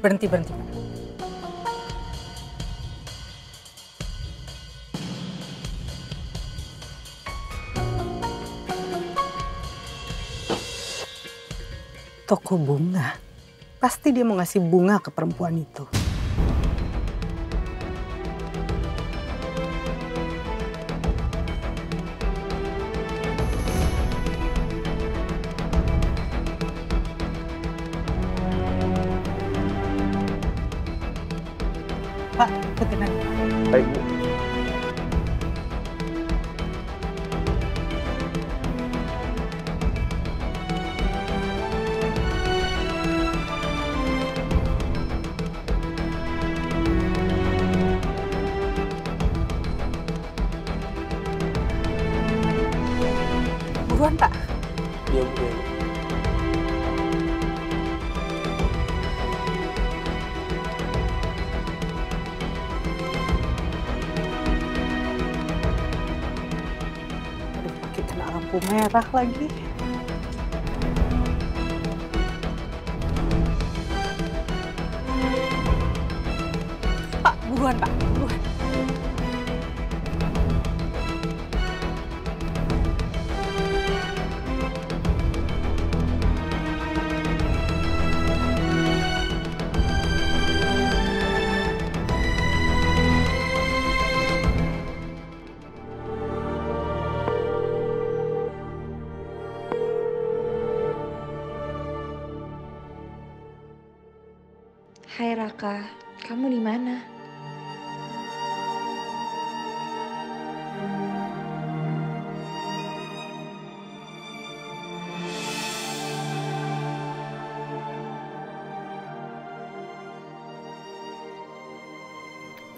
S1: Berhenti. Toko bunga. Pasti dia mau ngasih bunga ke perempuan itu. Pak, ikutin aja.
S17: Baik, Bu.
S1: Buruan, Pak.
S17: Iya, Bu.
S1: Aduh, pakai kena lampu merah lagi. Pak, buruan, Pak. Buruan.
S6: Hai Raka, kamu di mana?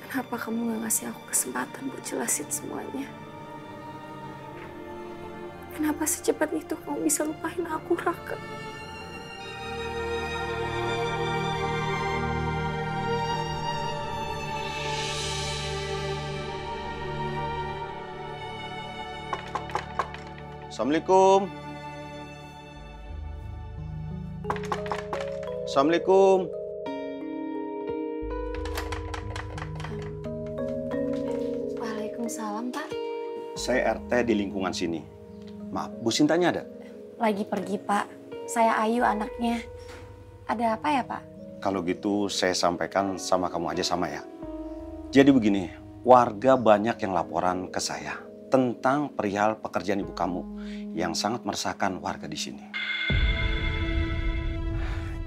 S6: Kenapa kamu gak ngasih aku kesempatan buat jelasin semuanya? Kenapa secepat itu kamu bisa lupain aku, Raka?
S15: Assalamualaikum. Assalamualaikum.
S6: Waalaikumsalam, Pak.
S15: Saya RT di lingkungan sini. Maaf, Bu Sintanya ada?
S6: Lagi pergi, Pak. Saya Ayu, anaknya. Ada apa ya, Pak?
S15: Kalau gitu saya sampaikan sama kamu aja sama ya. Jadi begini, warga banyak yang laporan ke saya tentang perihal pekerjaan ibu kamu yang sangat meresahkan warga di sini.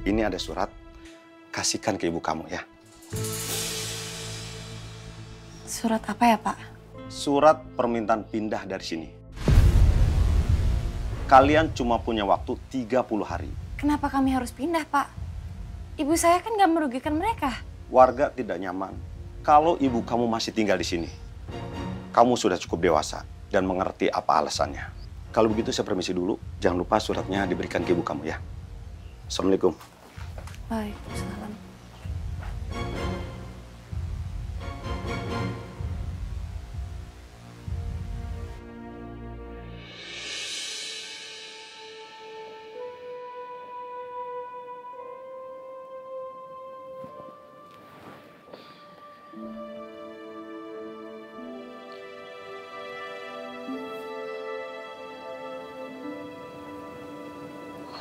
S15: Ini ada surat, kasihkan ke ibu kamu ya.
S6: Surat apa ya, Pak?
S15: Surat permintaan pindah dari sini. Kalian cuma punya waktu 30 hari
S6: Kenapa kami harus pindah, Pak? Ibu saya kan nggak merugikan mereka.
S15: Warga tidak nyaman kalau ibu kamu masih tinggal di sini. Kamu sudah cukup dewasa dan mengerti apa alasannya. Kalau begitu saya permisi dulu. Jangan lupa suratnya diberikan ke ibu kamu ya. Assalamualaikum.
S6: Waalaikumsalam.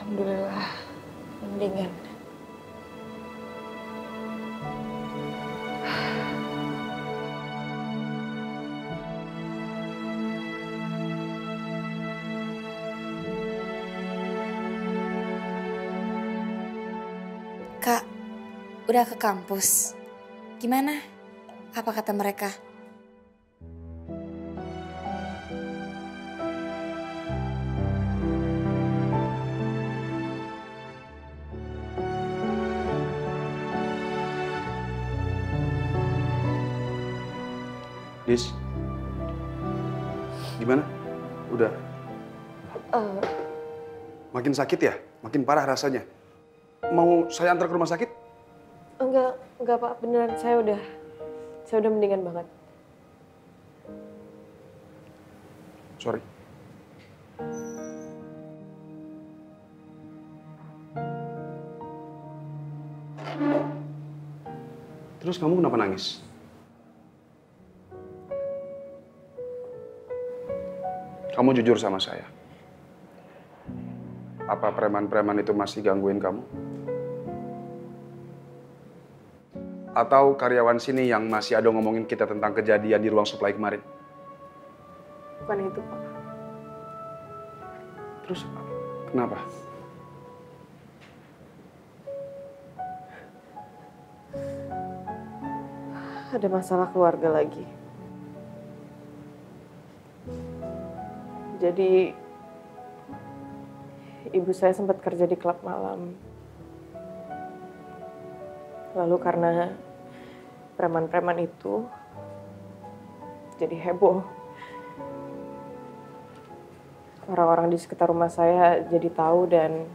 S6: Alhamdulillah, mendingan. Kak, udah ke kampus. Gimana? Apa kata mereka?
S18: Dis, gimana? Udah? Makin sakit ya? Makin parah rasanya. Mau saya antar ke rumah sakit?
S4: Enggak Pak, beneran saya udah mendingan banget.
S18: Sorry. Terus kamu kenapa nangis? Kamu jujur sama saya. Apa preman-preman itu masih gangguin kamu? Atau karyawan sini yang masih ada ngomongin kita tentang kejadian di ruang supply kemarin?
S4: Bukan itu, Pak.
S18: Terus kenapa?
S4: Ada masalah keluarga lagi. Jadi, ibu saya sempat kerja di klub malam. Lalu karena preman-preman itu jadi heboh. Orang-orang di sekitar rumah saya jadi tahu dan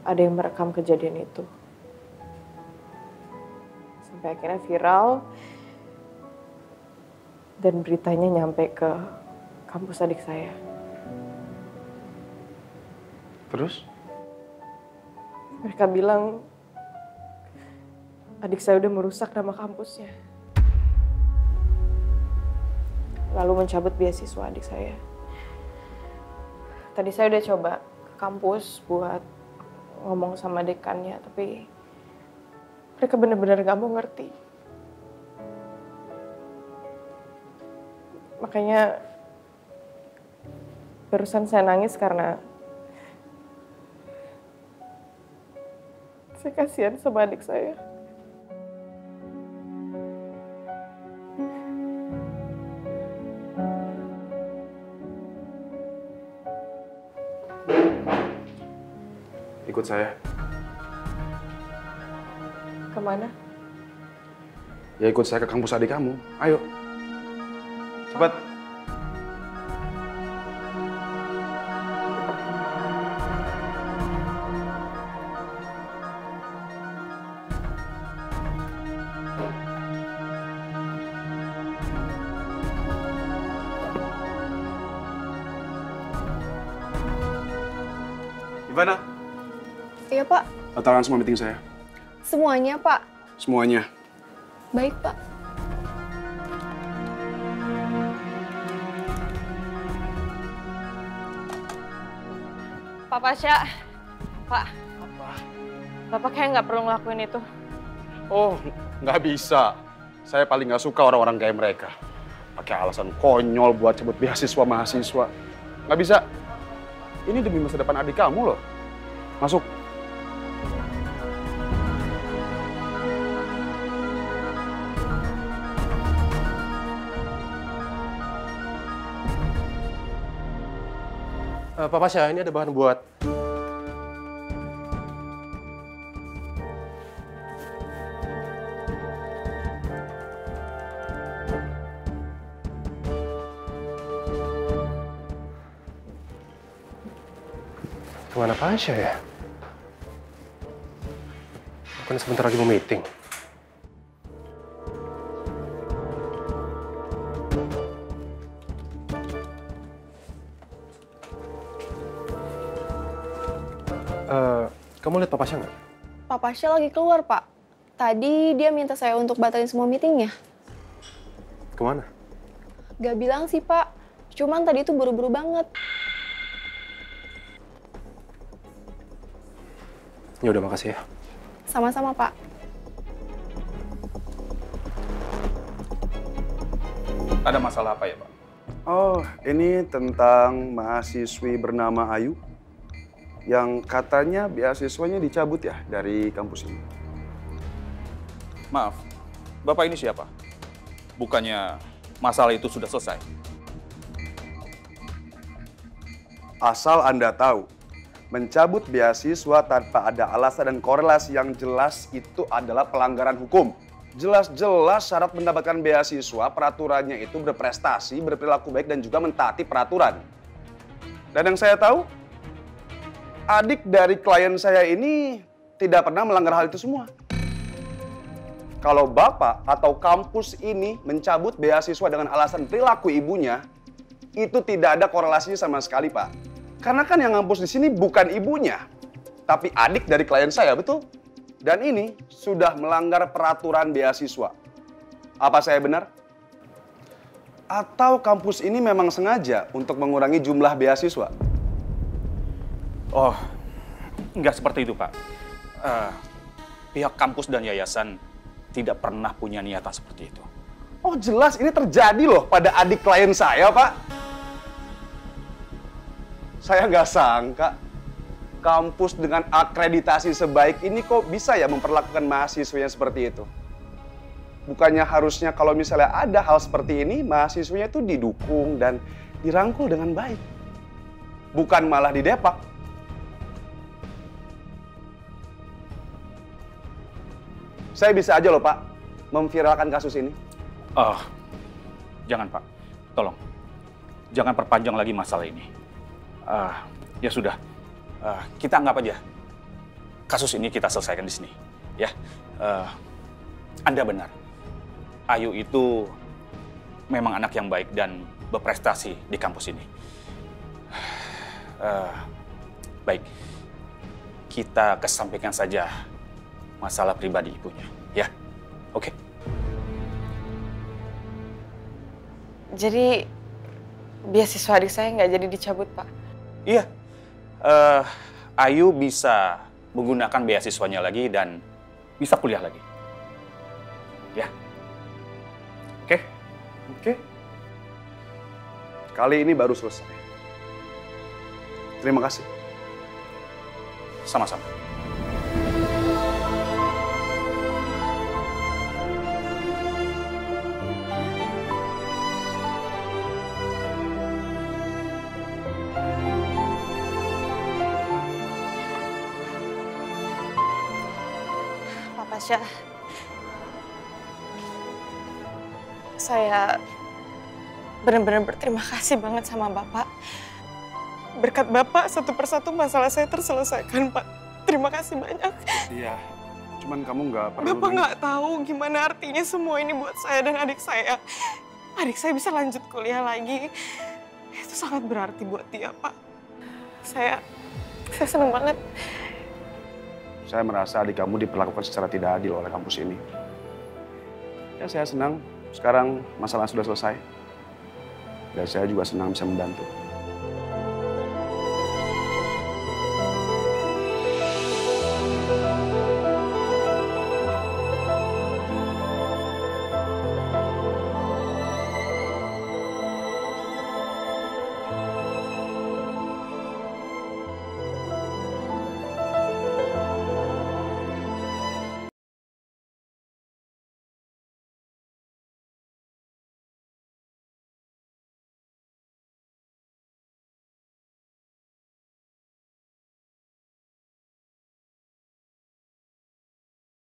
S4: ada yang merekam kejadian itu. Sampai akhirnya viral dan beritanya nyampe ke kampus adik saya.
S18: Terus?
S4: Mereka bilang adik saya udah merusak nama kampusnya. Lalu mencabut beasiswa adik saya. Tadi saya udah coba ke kampus buat ngomong sama dekannya, tapi mereka benar-benar gak mau ngerti. Makanya barusan saya nangis karena saya kasihan sama adik saya.
S18: Ikut saya.
S4: Kemana?
S18: Ya ikut saya ke kampus adik kamu. Ayo. Cepat. Ivana.
S4: Iya, Pak.
S18: Batalkan semua meeting saya.
S4: Semuanya, Pak.
S18: Semuanya.
S4: Baik, Pak. Pak Pasha. Pak.
S18: Apa?
S4: Bapak kayak nggak perlu ngelakuin itu.
S18: Oh, nggak bisa. Saya paling nggak suka orang-orang kayak mereka. Pakai alasan konyol buat cabut beasiswa mahasiswa. Nggak bisa. Ini demi masa depan adik kamu loh. Masuk.
S17: Pak Pasha, ini ada bahan buat Kemana Pasha ya? Bukan sebentar lagi mau meeting. Kamu lihat Papa Pasha nggak?
S4: Pak Pasha lagi keluar, Pak. Tadi dia minta saya untuk batalin semua meetingnya.
S17: Kemana?
S4: Gak bilang sih, Pak. Cuman tadi itu buru-buru banget.
S17: Ya udah, makasih ya.
S4: Sama-sama, Pak.
S7: Ada masalah apa ya, Pak?
S18: Oh, ini tentang mahasiswi bernama Ayu yang katanya beasiswanya dicabut ya dari kampus ini.
S7: Maaf, Bapak ini siapa? Bukannya masalah itu sudah selesai?
S18: Asal Anda tahu, mencabut beasiswa tanpa ada alasan dan korelasi yang jelas itu adalah pelanggaran hukum. Jelas-jelas syarat mendapatkan beasiswa, peraturannya itu berprestasi, berperilaku baik, dan juga mentaati peraturan. Dan yang saya tahu, adik dari klien saya ini tidak pernah melanggar hal itu semua. Kalau Bapak atau kampus ini mencabut beasiswa dengan alasan perilaku ibunya, itu tidak ada korelasinya sama sekali, Pak. Karena kan yang ngampus di sini bukan ibunya, tapi adik dari klien saya, betul? Dan ini sudah melanggar peraturan beasiswa. Apa saya benar? Atau kampus ini memang sengaja untuk mengurangi jumlah beasiswa?
S7: Oh, nggak seperti itu, Pak. Pihak kampus dan yayasan tidak pernah punya niatan seperti itu.
S18: Oh, jelas ini terjadi loh pada adik klien saya, Pak. Saya nggak sangka kampus dengan akreditasi sebaik ini kok bisa ya memperlakukan mahasiswanya seperti itu. Bukannya harusnya kalau misalnya ada hal seperti ini, mahasiswanya itu didukung dan dirangkul dengan baik. Bukan malah didepak. Saya bisa aja loh, Pak, memviralkan kasus ini.
S7: Jangan, Pak. Tolong. Jangan perpanjang lagi masalah ini. Ya sudah. Kita anggap aja kasus ini kita selesaikan di sini. Ya. Anda benar. Ayu itu memang anak yang baik dan berprestasi di kampus ini. Baik. Kita kesampingkan saja masalah pribadi ibunya, ya. Oke.
S4: Jadi, beasiswa adik saya nggak jadi dicabut, Pak?
S7: Iya. Ayu bisa menggunakan beasiswanya lagi dan bisa kuliah lagi. Ya. Oke?
S18: Oke. Kali ini baru selesai. Terima kasih.
S7: Sama-sama.
S4: Pasha, saya benar-benar berterima kasih banget sama Bapak. Berkat Bapak, satu persatu masalah saya terselesaikan, Pak. Terima kasih banyak.
S18: Iya, cuman kamu nggak perlu...
S4: Bapak nggak tahu gimana artinya semua ini buat saya dan adik saya. Adik saya bisa lanjut kuliah lagi. Itu sangat berarti buat dia, Pak. Saya senang banget.
S18: Saya merasa adik kamu diperlakukan secara tidak adil oleh kampus ini. Ya, saya senang sekarang masalah sudah selesai. Dan saya juga senang bisa membantu.